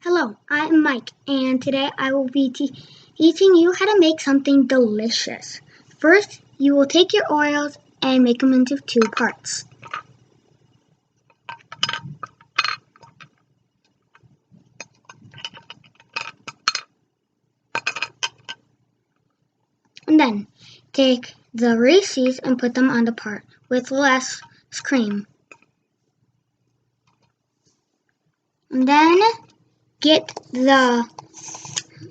Hello, I'm Mike, and today I will be teaching you how to make something delicious. First, you will take your Oreos and make them into two parts. And then, take the Reese's and put them on the part with less cream. And then, get the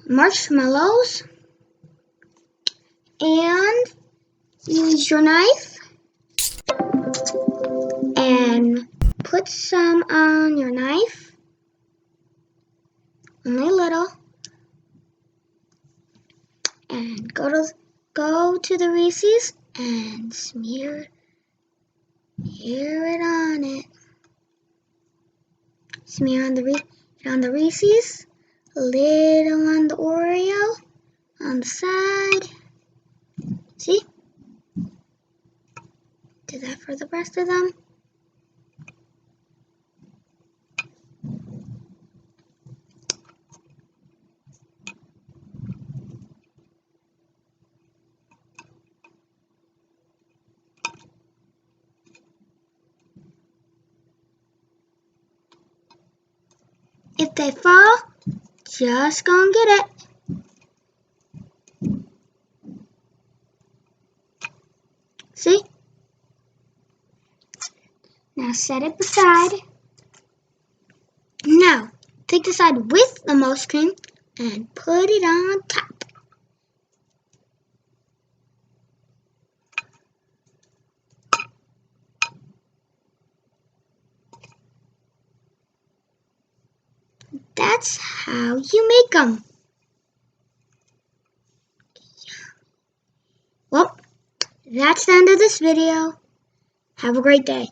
marshmallows and use your knife and put some on your knife, only a little, and go to the Reese's and smear it on it. Smear on the Reese's, a little on the Oreo, on the side. See? Do that for the rest of them. If they fall, just go and get it. See? Now set it aside. Now, take the side with the most cream and put it on top. That's how you make them. Well, that's the end of this video. Have a great day.